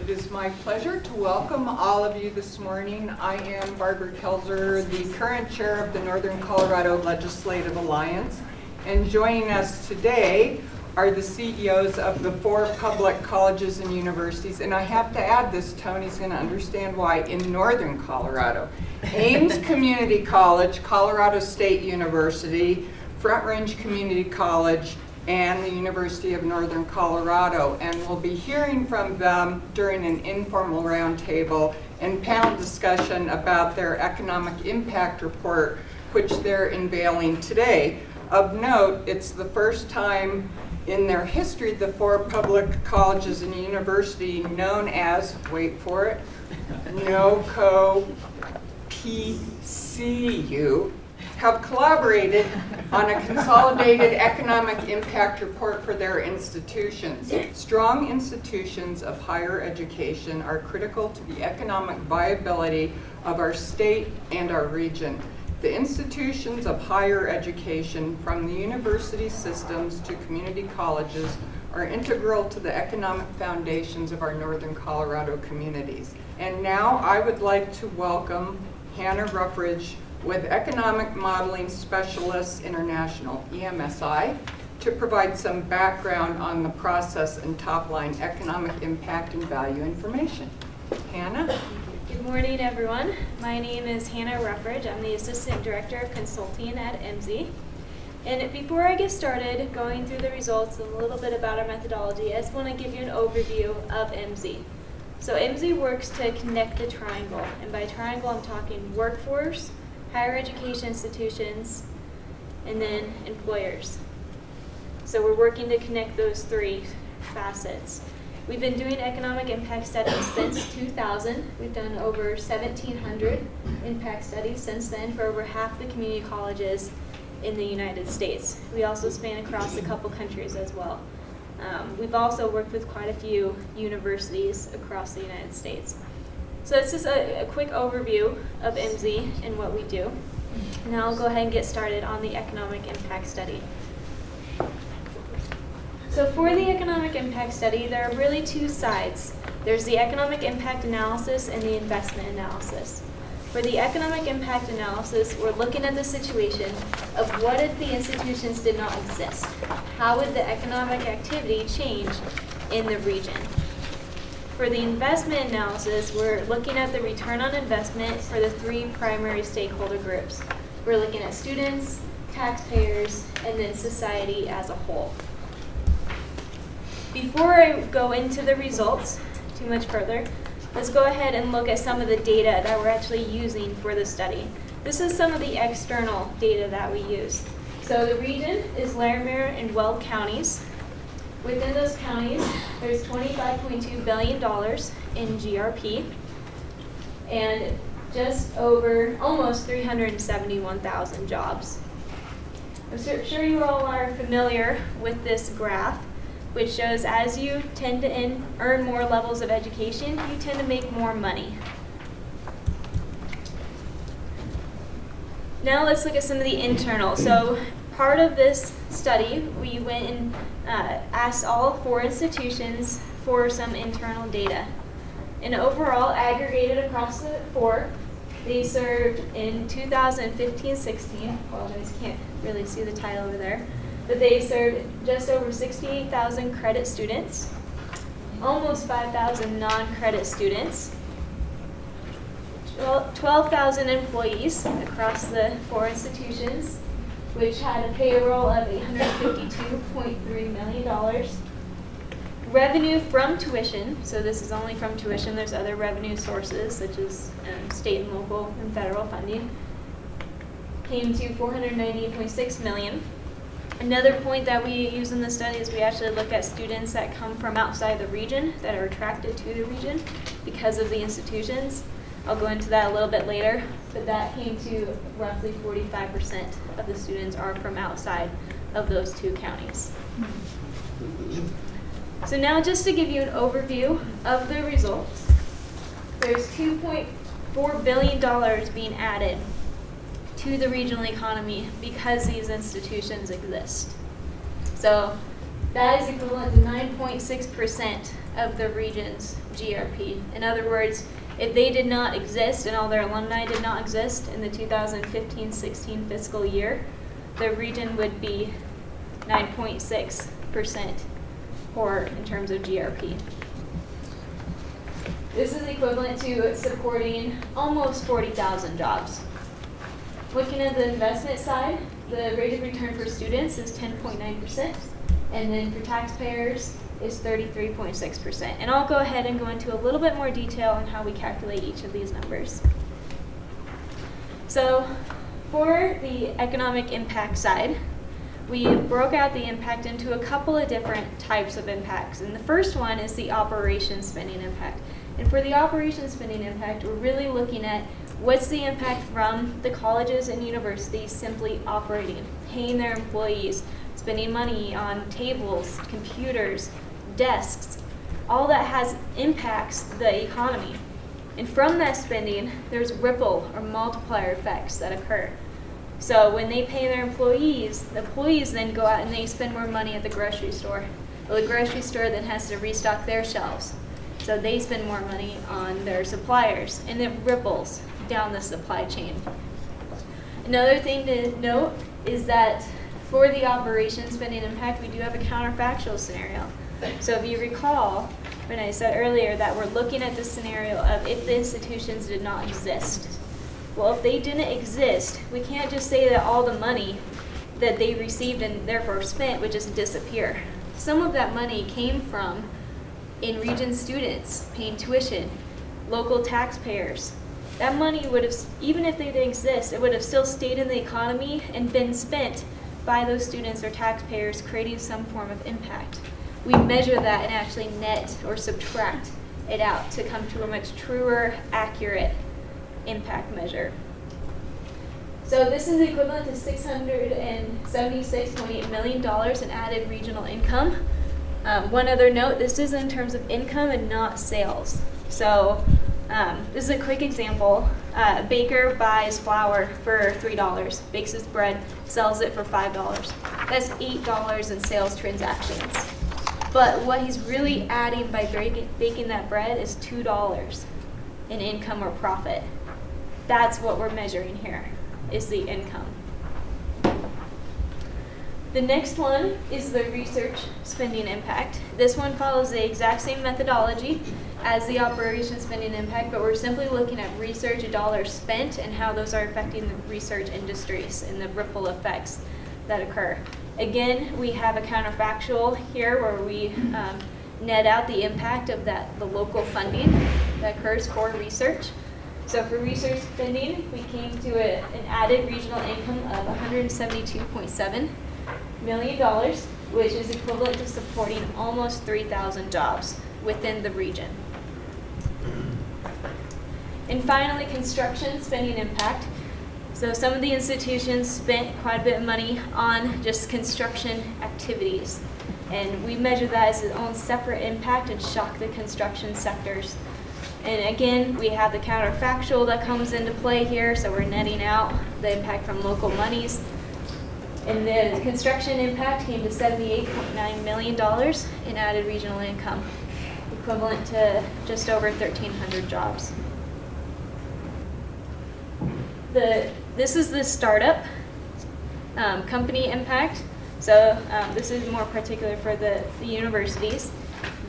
It is my pleasure to welcome all of you this morning. I am Barbara Kelzer, the current chair of the Northern Colorado Legislative Alliance, and joining us today are the CEOs of the 4 public colleges and universities, and I have to add this, Tony's going to understand why, in Northern Colorado. Ames Community College, Colorado State University, Front Range Community College, and the University of Northern Colorado, and we'll be hearing from them during an informal roundtable and panel discussion about their economic impact report, which they're unveiling today. Of note, it's the first time in their history the 4 public colleges and university known as, wait for it, NoCoPCU, have collaborated on a consolidated economic impact report for their institutions. Strong institutions of higher education are critical to the economic viability of our state and our region. The institutions of higher education, from the university systems to community colleges, are integral to the economic foundations of our Northern Colorado communities. And now I would like to welcome Hannah Ruffridge with Economic Modeling Specialists International, EMSI, to provide some background on the process and top-line economic impact and value information. Hannah? Good morning, everyone. My name is Hannah Ruffridge. I'm the Assistant Director of Consulting at Emsi. And before I get started going through the results and a little bit about our methodology, I just want to give you an overview of Emsi. So Emsi works to connect the triangle, and by triangle I'm talking workforce, higher education institutions, and then employers. So we're working to connect those 3 facets. We've been doing economic impact studies since 2000. We've done over 1,700 impact studies since then for over half the community colleges in the United States. We also span across a couple countries as well. We've also worked with quite a few universities across the United States. So this is a quick overview of Emsi and what we do. Now I'll go ahead and get started on the economic impact study. So for the economic impact study, there are really 2 sides. There's the economic impact analysis and the investment analysis. For the economic impact analysis, we're looking at the situation of what if the institutions did not exist? How would the economic activity change in the region? For the investment analysis, we're looking at the return on investment for the 3 primary stakeholder groups. We're looking at students, taxpayers, and then society as a whole. Before I go into the results too much further, let's go ahead and look at some of the data that we're actually using for the study. This is some of the external data that we use. So the region is Larimer and Weld Counties. Within those counties, there's $25.2 billion in GRP and just over almost 371,000 jobs. I'm sure you all are familiar with this graph, which shows as you tend to earn more levels of education, you tend to make more money. Now let's look at some of the internal. So part of this study, we went and asked all 4 institutions for some internal data. And overall, aggregated across the 4, they served in 2015-16, apologize, can't really see the title over there, but they served just over 68,000 credit students, almost 5,000 non-credit students, 12,000 employees across the 4 institutions, which had a payroll of $852.3 million. Revenue from tuition, so this is only from tuition, there's other revenue sources such as state and local and federal funding, came to $498.6 million. Another point that we use in the study is we actually look at students that come from outside the region that are attracted to the region because of the institutions. I'll go into that a little bit later, but that came to roughly 45% of the students are from outside of those 2 counties. So now just to give you an overview of the results, there's $2.4 billion being added to the regional economy because these institutions exist. So That is equivalent to 9.6% of the region's GRP. In other words, if they did not exist and all their alumni did not exist in the 2015-16 fiscal year, the region would be 9.6% poor in terms of GRP. This is equivalent to supporting almost 40,000 jobs. Looking at the investment side, the rate of return for students is 10.9%, and then for taxpayers is 33.6%. And I'll go ahead and go into a little bit more detail on how we calculate each of these numbers. So for the economic impact side, we broke out the impact into a couple of different types of impacts. And the first one is the operation spending impact. And for the operation spending impact, we're really looking at what's the impact from the colleges and universities simply operating, paying their employees, spending money on tables, computers, desks. All that has impacts the economy. And from that spending, there's ripple or multiplier effects that occur. So when they pay their employees, the employees then go out and they spend more money at the grocery store. Well, the grocery store then has to restock their shelves. So they spend more money on their suppliers, and it ripples down the supply chain. Another thing to note is that for the operation spending impact, we do have a counterfactual scenario. So if you recall, when I said earlier that we're looking at the scenario of if the institutions did not exist. Well, if they didn't exist, we can't just say that all the money that they received and therefore spent would just disappear. Some of that money came from in-region students paying tuition, local taxpayers. That money would have, even if they didn't exist, it would have still stayed in the economy and been spent by those students or taxpayers, creating some form of impact. We measure that and actually net or subtract it out to come to a much truer, accurate impact measure. So this is equivalent to $676.8 million in added regional income. One other note, this is in terms of income and not sales. So this is a quick example. A baker buys flour for $3, bakes his bread, sells it for $5. That's $8 in sales transactions. But what he's really adding by baking that bread is $2 in income or profit. That's what we're measuring here, is the income. The next one is the research spending impact. This one follows the exact same methodology as the operation spending impact, but we're simply looking at research dollars spent and how those are affecting the research industries and the ripple effects that occur. Again, we have a counterfactual here where we net out the impact of the local funding that occurs for research. So for research spending, we came to an added regional income of $172.7 million, which is equivalent to supporting almost 3,000 jobs within the region. And finally, construction spending impact. So some of the institutions spent quite a bit of money on just construction activities. And we measure that as its own separate impact and shock the construction sectors. And again, we have the counterfactual that comes into play here, so we're netting out the impact from local monies. And the construction impact came to $78.9 million in added regional income, equivalent to just over 1,300 jobs. This is the startup company impact. So this is more particular for the universities,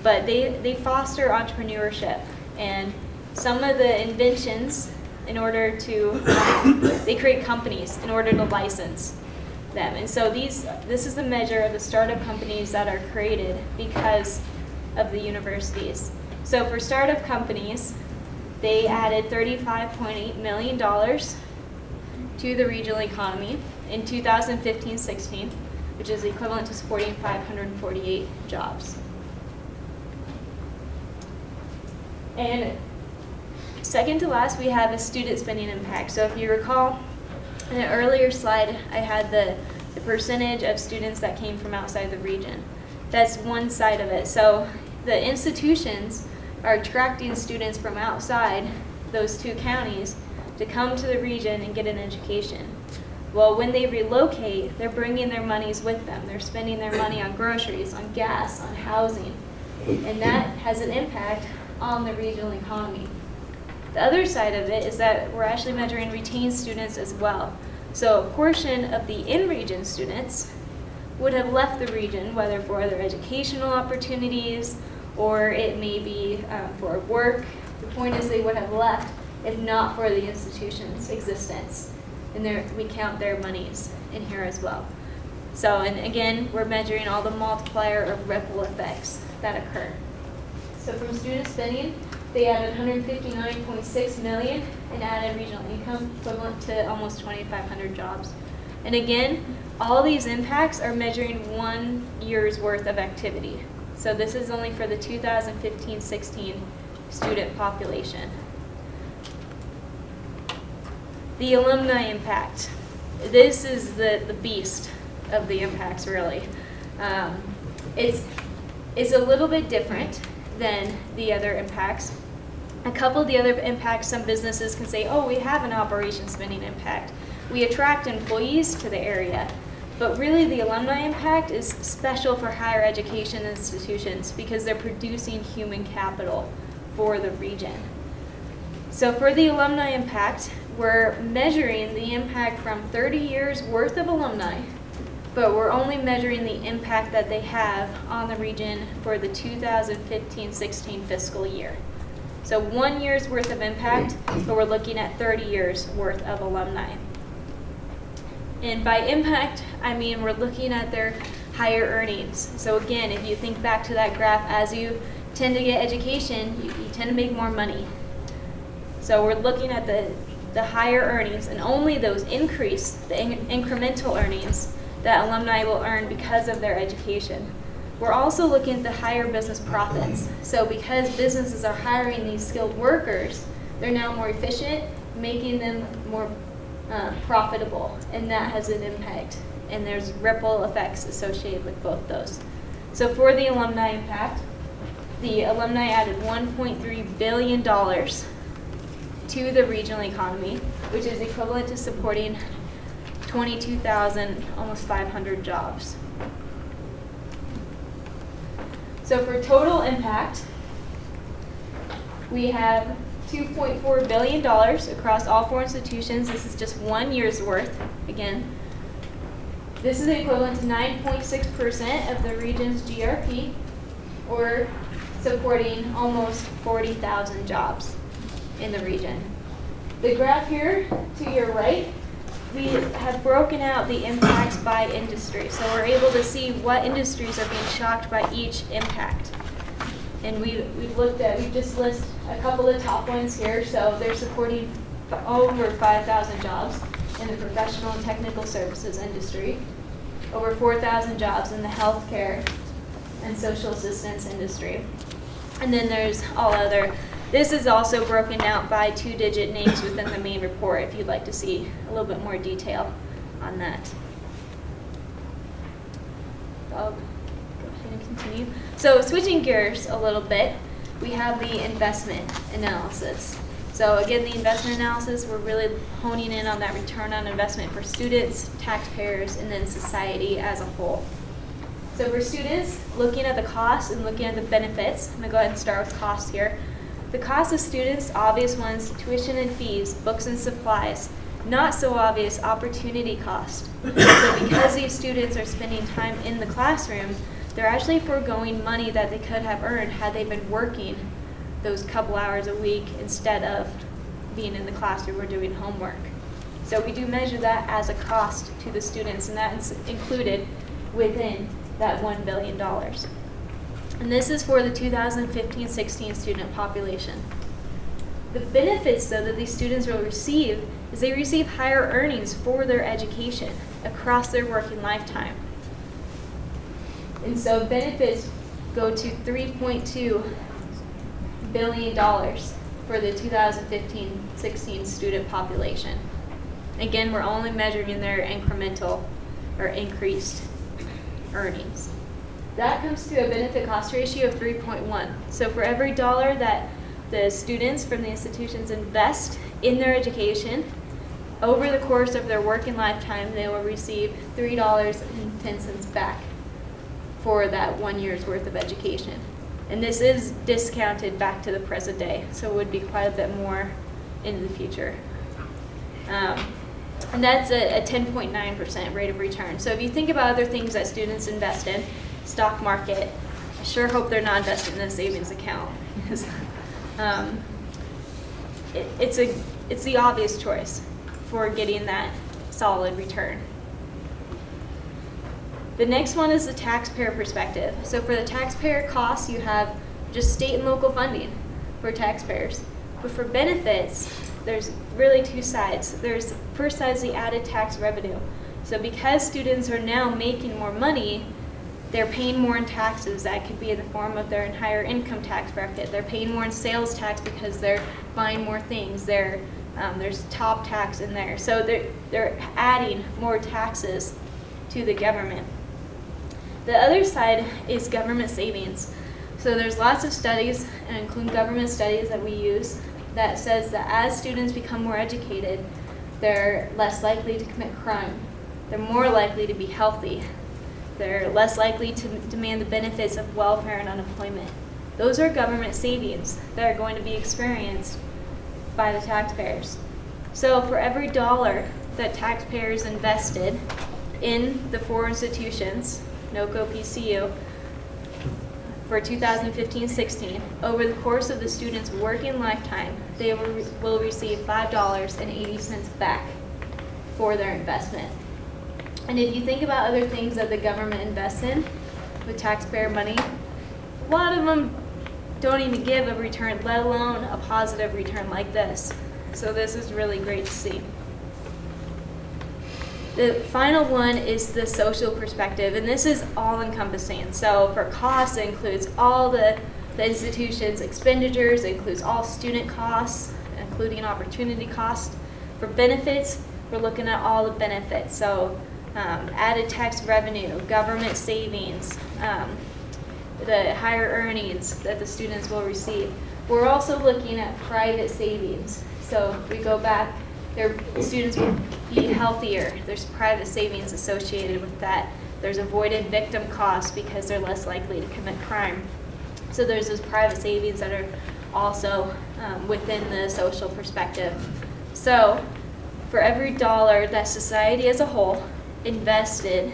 but they foster entrepreneurship. And some of the inventions, in order to, they create companies in order to license them. And so this is the measure of the startup companies that are created because of the universities. So for startup companies, they added $35.8 million to the regional economy in 2015-16, which is equivalent to supporting 548 jobs. And second to last, we have a student spending impact. So if you recall, in an earlier slide, I had the percentage of students that came from outside the region. That's one side of it. So the institutions are attracting students from outside those two counties to come to the region and get an education. Well, when they relocate, they're bringing their monies with them. They're spending their money on groceries, on gas, on housing, and that has an impact on the regional economy. The other side of it is that we're actually measuring retained students as well. So a portion of the in-region students would have left the region, whether for other educational opportunities or it may be for work. The point is they would have left if not for the institution's existence. And we count their monies in here as well. So, and again, we're measuring all the multiplier or ripple effects that occur. So from student spending, they added 159.6 million in added regional income, equivalent to almost 2,500 jobs. And again, all these impacts are measuring 1 year's worth of activity. So this is only for the 2015-16 student population. The alumni impact. This is the beast of the impacts, really. It's a little bit different than the other impacts. A couple of the other impacts, some businesses can say, oh, we have an operation spending impact. We attract employees to the area. But really the alumni impact is special for higher education institutions because they're producing human capital for the region. So for the alumni impact, we're measuring the impact from 30 years worth of alumni, but we're only measuring the impact that they have on the region for the 2015-16 fiscal year. So 1 year's worth of impact, but we're looking at 30 years worth of alumni. And by impact, I mean we're looking at their higher earnings. So again, if you think back to that graph, as you tend to get education, you tend to make more money. So we're looking at the higher earnings, and only those increase, the incremental earnings that alumni will earn because of their education. We're also looking at the higher business profits. So because businesses are hiring these skilled workers, they're now more efficient, making them more profitable, and that has an impact. And there's ripple effects associated with both those. So for the alumni impact, the alumni added $1.3 billion to the regional economy, which is equivalent to supporting 22,000, almost 500 jobs. So for total impact, we have $2.4 billion across all 4 institutions. This is just 1 year's worth, again. This is equivalent to 9.6% of the region's GRP, or supporting almost 40,000 jobs in the region. The graph here to your right, we have broken out the impacts by industry. So we're able to see what industries are being shocked by each impact. And we've just listed a couple of top ones here. So they're supporting over 5,000 jobs in the professional and technical services industry, over 4,000 jobs in the healthcare and social assistance industry. And then there's all other. This is also broken out by 2-digit names within the main report if you'd like to see a little bit more detail on that. I'll go ahead and continue. So switching gears a little bit, we have the investment analysis. So again, the investment analysis, we're really honing in on that return on investment for students, taxpayers, and then society as a whole. So for students, looking at the costs and looking at the benefits, I'm going to go ahead and start with costs here. The cost of students, obvious ones, tuition and fees, books and supplies. Not so obvious, opportunity cost. So because these students are spending time in the classroom, they're actually foregoing money that they could have earned had they been working those couple hours a week instead of being in the classroom or doing homework. So we do measure that as a cost to the students, and that's included within that $1 billion. And this is for the 2015-16 student population. The benefits, though, that these students will receive is they receive higher earnings for their education across their working lifetime. And so benefits go to $3.2 billion for the 2015-16 student population. Again, we're only measuring their incremental or increased earnings. That comes to a benefit cost ratio of 3.1. So for every dollar that the students from the institutions invest in their education, over the course of their working lifetime, they will receive $3.10 back for that 1 year's worth of education. And this is discounted back to the present day, so it would be quite a bit more in the future. And that's a 10.9% rate of return. So if you think about other things that students invest in, stock market, I sure hope they're not invested in a savings account, because it's the obvious choice for getting that solid return. The next one is the taxpayer perspective. So for the taxpayer costs, you have just state and local funding for taxpayers. But for benefits, there's really two sides. There's first side is the added tax revenue. So because students are now making more money, they're paying more in taxes. That could be in the form of their higher income tax bracket. They're paying more in sales tax because they're buying more things. There's top tax in there. So they're adding more taxes to the government. The other side is government savings. So there's lots of studies, and including government studies that we use, that says that as students become more educated, they're less likely to commit crime. They're more likely to be healthy. They're less likely to demand the benefits of welfare and unemployment. Those are government savings that are going to be experienced by the taxpayers. So for every dollar that taxpayers invested in the 4 institutions, NoCoPCU, for 2015-16, over the course of the student's working lifetime, they will receive $5.80 back for their investment. And if you think about other things that the government invests in with taxpayer money, a lot of them don't even give a return, let alone a positive return like this. So this is really great to see. The final one is the social perspective, and this is all-encompassing. So for costs, it includes all the institution's expenditures, it includes all student costs, including opportunity costs. For benefits, we're looking at all the benefits. So added tax revenue, government savings, the higher earnings that the students will receive. We're also looking at private savings. So if we go back, students will be healthier. There's private savings associated with that. There's avoided victim costs because they're less likely to commit crime. So there's those private savings that are also within the social perspective. So for every dollar that society as a whole invested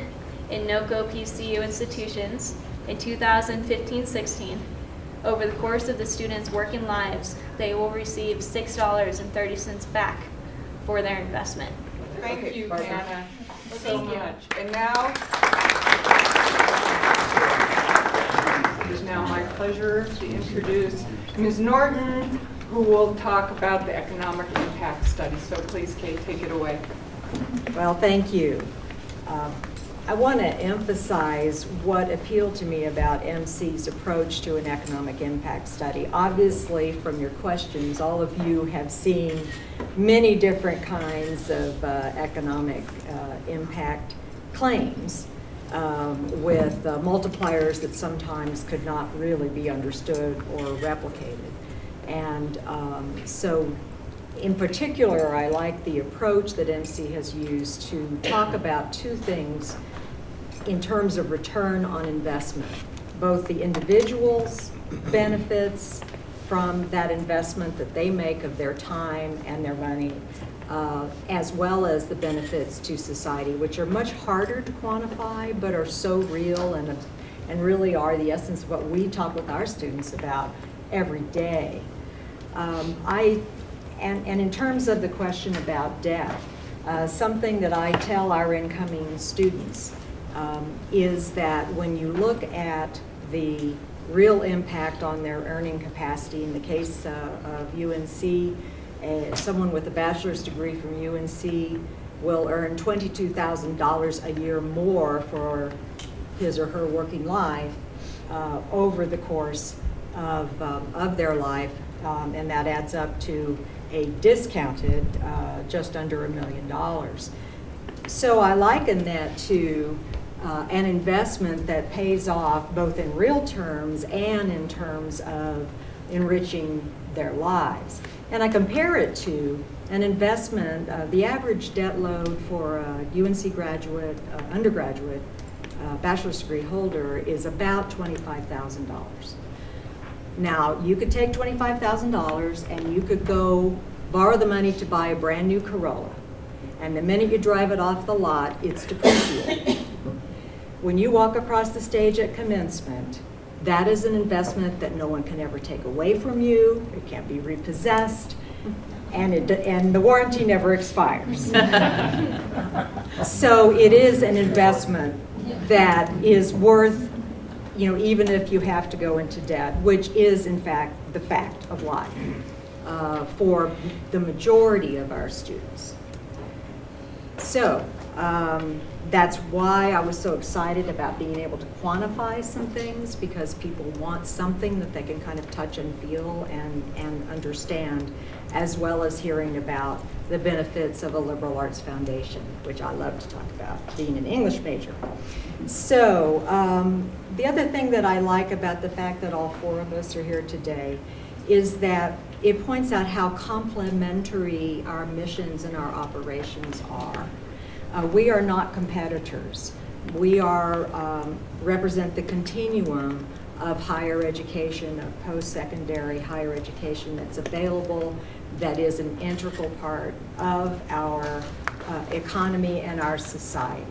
in NoCoPCU institutions in 2015-16, over the course of the students' working lives, they will receive $6.30 back for their investment. Thank you, Barbara. Hannah, so Thank you. much. And now, it is now my pleasure to introduce Ms. Norton, who will talk about the economic impact study. So please, Kate, take it away. Well, thank you. I want to emphasize what appealed to me about Emsi's approach to an economic impact study. Obviously, from your questions, all of you have seen many different kinds of economic impact claims with multipliers that sometimes could not really be understood or replicated. And so in particular, I like the approach that Emsi has used to talk about two things in terms of return on investment, both the individual's benefits from that investment that they make of their time and their money, as well as the benefits to society, which are much harder to quantify, but are so real and really are the essence of what we talk with our students about every day. And in terms of the question about debt, something that I tell our incoming students is that when you look at the real impact on their earning capacity, in the case of UNC, someone with a bachelor's degree from UNC will earn $22,000 a year more for his or her working life over the course of their life, and that adds up to a discounted just under $1 million. So I liken that to an investment that pays off both in real terms and in terms of enriching their lives. And I compare it to an investment, the average debt load for a UNC graduate, undergraduate, bachelor's degree holder is about $25,000. Now, you could take $25,000 and you could go borrow the money to buy a brand new Corolla. And the minute you drive it off the lot, it's depreciated. When you walk across the stage at commencement, that is an investment that no one can ever take away from you. It can't be repossessed, and the warranty never expires. So it is an investment that is worth, even if you have to go into debt, which is in fact the fact of life for the majority of our students. So that's why I was so excited about being able to quantify some things, because people want something that they can kind of touch and feel and understand, as well as hearing about the benefits of a liberal arts foundation, which I love to talk about, being an English major. So the other thing that I like about the fact that all four of us are here today is that it points out how complementary our missions and our operations are. We are not competitors. We are represent the continuum of higher education, of post-secondary higher education that's available, that is an integral part of our economy and our society.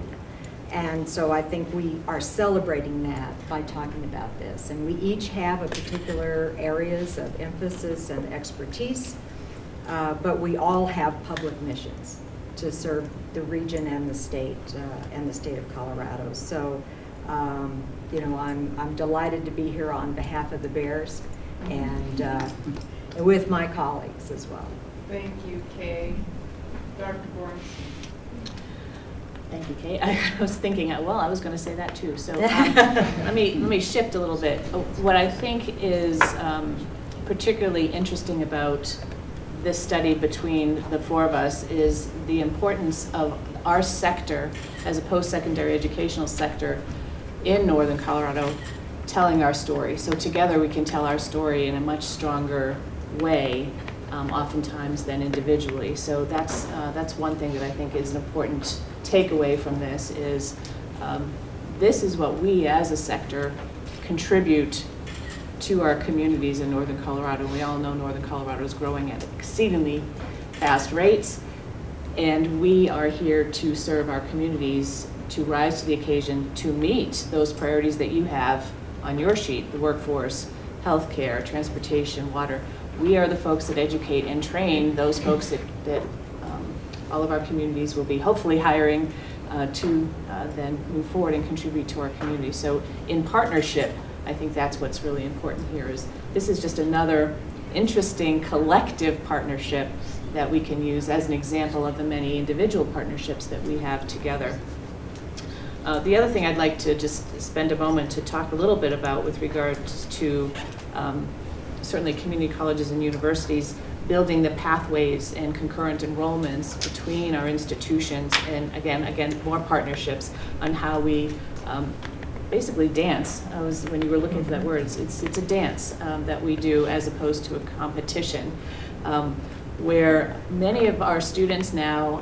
And so I think we are celebrating that by talking about this. And we each have a particular areas of emphasis and expertise, but we all have public missions to serve the region and the state of Colorado. So, I'm delighted to be here on behalf of the Bears and with my colleagues as well. Thank you, Kay. Dr. Bornstein. Thank you, Kate. I was thinking, well, I was going to say that too. So let me shift a little bit. What I think is particularly interesting about this study between the four of us is the importance of our sector as a post-secondary educational sector in Northern Colorado telling our story. So together we can tell our story in a much stronger way, oftentimes than individually. So that's one thing that I think is an important takeaway from this is this is what we as a sector contribute to our communities in Northern Colorado. We all know Northern Colorado is growing at exceedingly fast rates, and we are here to serve our communities, to rise to the occasion, to meet those priorities that you have on your sheet, the workforce, healthcare, transportation, water. We are the folks that educate and train those folks that all of our communities will be hopefully hiring to then move forward and contribute to our community. So in partnership, I think that's what's really important here is this is just another interesting collective partnership that we can use as an example of the many individual partnerships that we have together. The other thing I'd like to just spend a moment to talk a little bit about with regards to certainly community colleges and universities building the pathways and concurrent enrollments between our institutions, and again, more partnerships on how we basically dance. When you were looking for that word, it's a dance that we do as opposed to a competition, where many of our students now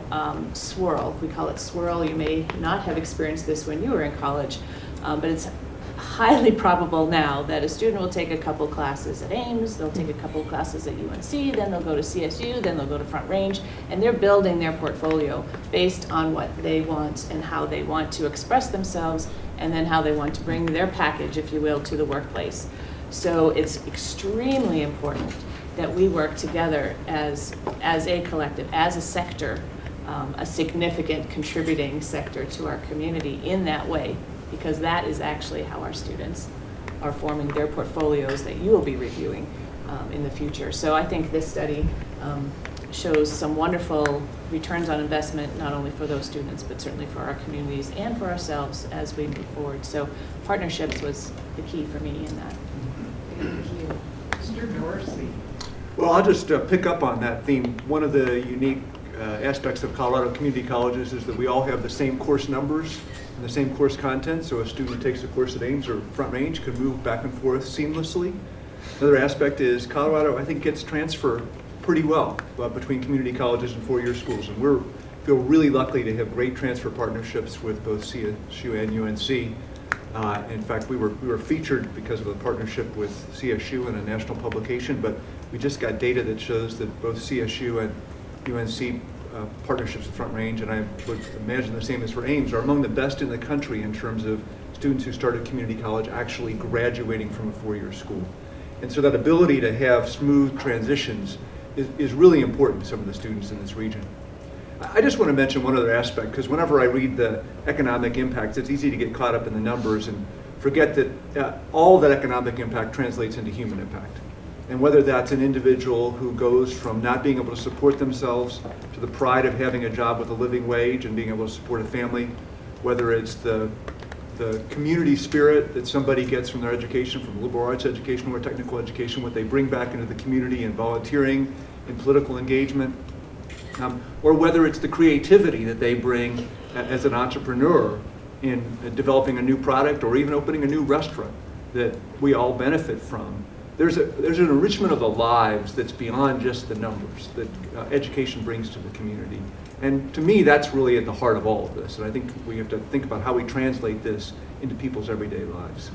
swirl. We call it swirl. You may not have experienced this when you were in college, but it's highly probable now that a student will take a couple classes at Ames, they'll take a couple classes at UNC, then they'll go to CSU, then they'll go to Front Range, and they're building their portfolio based on what they want and how they want to express themselves, and then how they want to bring their package, if you will, to the workplace. So it's extremely important that we work together as a collective, as a sector, a significant contributing sector to our community in that way, because that is actually how our students are forming their portfolios that you will be reviewing in the future. So I think this study shows some wonderful returns on investment, not only for those students, but certainly for our communities and for ourselves as we move forward. So partnerships was the key for me in that. Thank you. Mr. Dorsey. Well, I'll just pick up on that theme. One of the unique aspects of Colorado community colleges is that we all have the same course numbers and the same course content, so a student who takes a course at Ames or Front Range could move back and forth seamlessly. Another aspect is Colorado, I think, gets transfer pretty well between community colleges and four-year schools. And we feel really lucky to have great transfer partnerships with both CSU and UNC. In fact, we were featured because of a partnership with CSU in a national publication, but we just got data that shows that both CSU and UNC partnerships at Front Range, and I would imagine the same as for Ames, are among the best in the country in terms of students who started community college actually graduating from a four-year school. And so that ability to have smooth transitions is really important to some of the students in this region. I just want to mention one other aspect, because whenever I read the economic impacts, it's easy to get caught up in the numbers and forget that all that economic impact translates into human impact. And whether that's an individual who goes from not being able to support themselves to the pride of having a job with a living wage and being able to support a family, whether it's the community spirit that somebody gets from their education, from liberal arts education or technical education, what they bring back into the community in volunteering, in political engagement, or whether it's the creativity that they bring as an entrepreneur in developing a new product or even opening a new restaurant that we all benefit from. There's an enrichment of the lives that's beyond just the numbers that education brings to the community. And to me, that's really at the heart of all of this. And I think we have to think about how we translate this into people's everyday lives.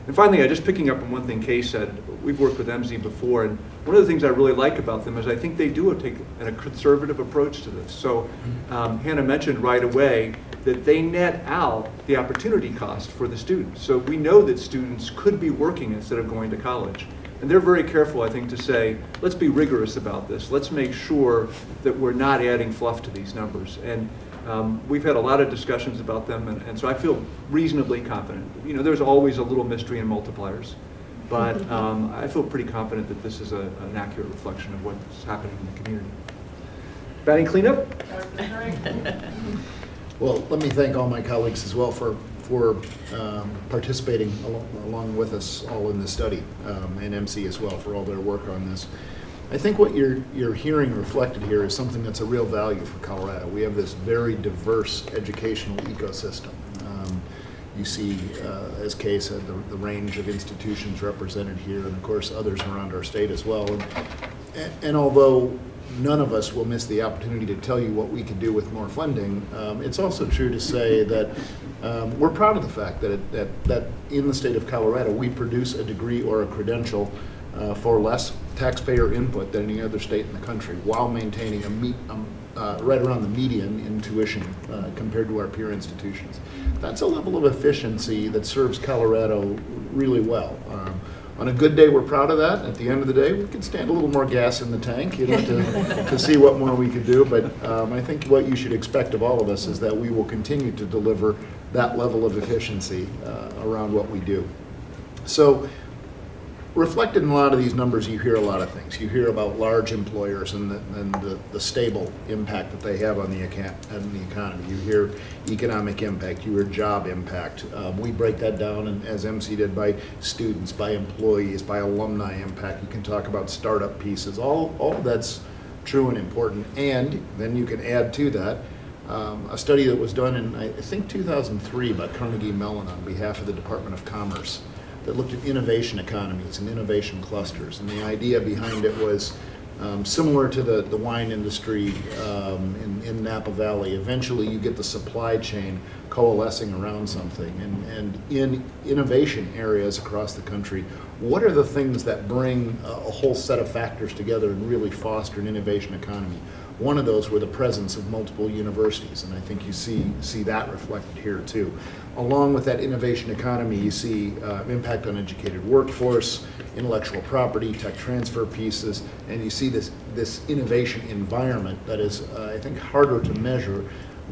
And finally, just picking up on one thing Kay said, we've worked with Emsi before, and one of the things I really like about them is I think they do take a conservative approach to this. So Hannah mentioned right away that they net out the opportunity cost for the students. So we know that students could be working instead of going to college. And they're very careful, I think, to say, let's be rigorous about this. Let's make sure that we're not adding fluff to these numbers. And we've had a lot of discussions about them, and so I feel reasonably confident. You know, there's always a little mystery in multipliers, but I feel pretty confident that this is an accurate reflection of what's happening in the community. Batting cleanup? Well, let me thank all my colleagues as well for participating along with us all in this study, and Emsi as well for all their work on this. I think what you're hearing reflected here is something that's a real value for Colorado. We have this very diverse educational ecosystem. You see, as Kay said, the range of institutions represented here, and of course others around our state as well. And although none of us will miss the opportunity to tell you what we could do with more funding, it's also true to say that we're proud of the fact that in the state of Colorado we produce a degree or a credential for less taxpayer input than any other state in the country, while maintaining right around the median in tuition compared to our peer institutions. That's a level of efficiency that serves Colorado really well. On a good day, we're proud of that. At the end of the day, we could stand a little more gas in the tank, you know, to see what more we could do. But I think what you should expect of all of us is that we will continue to deliver that level of efficiency around what we do. So, reflected in a lot of these numbers, you hear a lot of things. You hear about large employers and the stable impact that they have on the economy. You hear economic impact. You hear job impact. We break that down, and as Emsi did, by students, by employees, by alumni impact. You can talk about startup pieces. All of that's true and important. And then you can add to that a study that was done in, I think, 2003 by Carnegie Mellon on behalf of the Department of Commerce, that looked at innovation economies and innovation clusters. And the idea behind it was similar to the wine industry in Napa Valley. Eventually you get the supply chain coalescing around something. And in innovation areas across the country, what are the things that bring a whole set of factors together and really foster an innovation economy? One of those were the presence of multiple universities, and I think you see that reflected here too. Along with that innovation economy, you see impact on educated workforce, intellectual property, tech transfer pieces, and you see this innovation environment that is, I think, harder to measure,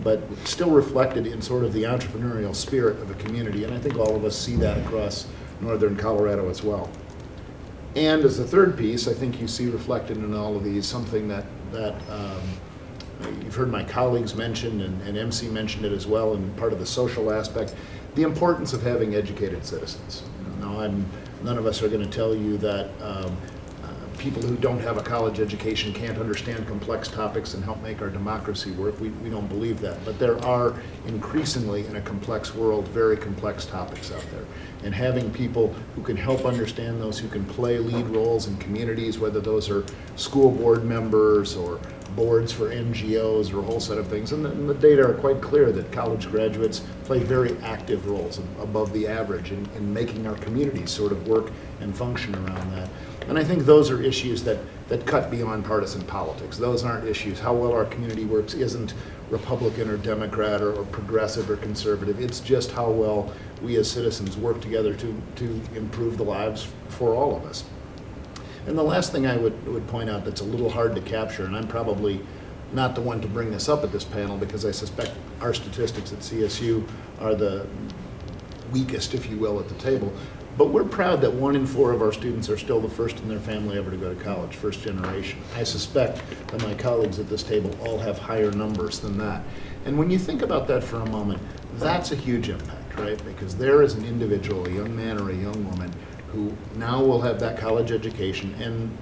but still reflected in sort of the entrepreneurial spirit of a community, and I think all of us see that across northern Colorado as well. And as a third piece, I think you see reflected in all of these something that you've heard my colleagues mention, and Emsi mentioned it as well, and part of the social aspect, the importance of having educated citizens. Now, none of us are going to tell you that people who don't have a college education can't understand complex topics and help make our democracy work. We don't believe that. But there are increasingly, in a complex world, very complex topics out there. And having people who can help understand those, who can play lead roles in communities, whether those are school board members or boards for NGOs or a whole set of things. And the data are quite clear that college graduates play very active roles above the average in making our communities sort of work and function around that. And I think those are issues that cut beyond partisan politics. Those aren't issues. How well our community works isn't Republican or Democrat or progressive or conservative. It's just how well we as citizens work together to improve the lives for all of us. And the last thing I would point out that's a little hard to capture, and I'm probably not the one to bring this up at this panel because I suspect our statistics at CSU are the weakest, if you will, at the table. But we're proud that 1 in 4 of our students are still the first in their family ever to go to college, first generation. I suspect that my colleagues at this table all have higher numbers than that. And when you think about that for a moment, that's a huge impact, right? Because there is an individual, a young man or a young woman, who now will have that college education,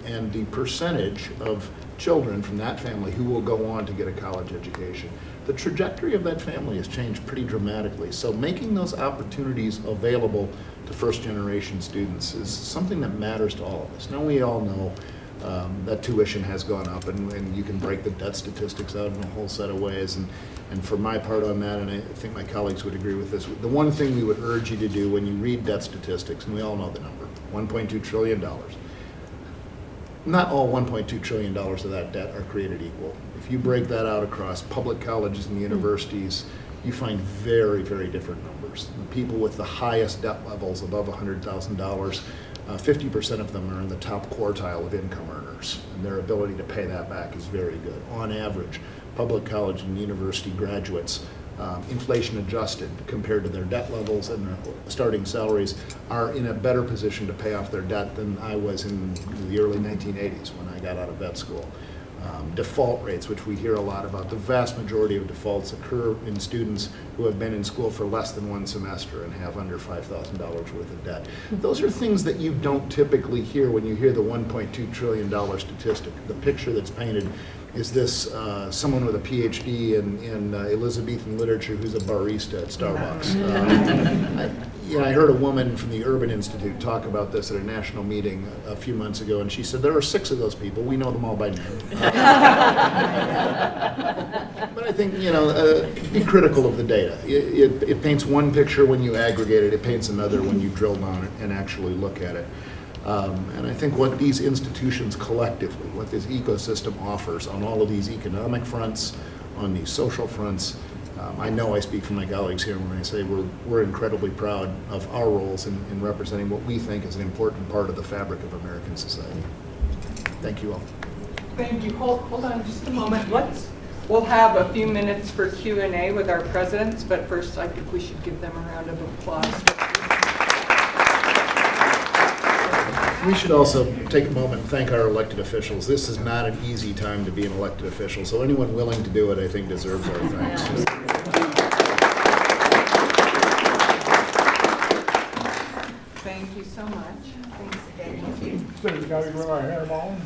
and the percentage of children from that family who will go on to get a college education. The trajectory of that family has changed pretty dramatically. So making those opportunities available to first generation students is something that matters to all of us. Now we all know that tuition has gone up, and you can break the debt statistics out in a whole set of ways. And for my part on that, and I think my colleagues would agree with this, the one thing we would urge you to do when you read debt statistics, and we all know the number, $1.2 trillion. Not all $1.2 trillion of that debt are created equal. If you break that out across public colleges and universities, you find very, very different numbers. The people with the highest debt levels above $100,000, 50% of them are in the top quartile of income earners, and their ability to pay that back is very good. On average, public college and university graduates, inflation adjusted compared to their debt levels and their starting salaries, are in a better position to pay off their debt than I was in the early 1980s when I got out of vet school. Default rates, which we hear a lot about, the vast majority of defaults occur in students who have been in school for less than 1 semester and have under $5,000 worth of debt. Those are things that you don't typically hear when you hear the $1.2 trillion statistic. The picture that's painted is this someone with a PhD in Elizabethan literature who's a barista at Starbucks. I heard a woman from the Urban Institute talk about this at a national meeting a few months ago, and she said, there are 6 of those people. We know them all by name. But I think, be critical of the data. It paints one picture when you aggregate it. It paints another when you drill down it and actually look at it. And I think what these institutions collectively, what this ecosystem offers on all of these economic fronts, on these social fronts, I know I speak for my colleagues here when I say we're incredibly proud of our roles in representing what we think is an important part of the fabric of American society. Thank you all. Thank you. Hold on just a moment. We'll have a few minutes for Q&A with our presidents, but first I think we should give them a round of applause. We should also take a moment and thank our elected officials. This is not an easy time to be an elected official, so anyone willing to do it, I think, deserves our thanks. Thank you so much. Thanks again. So you gotta grow our hair long?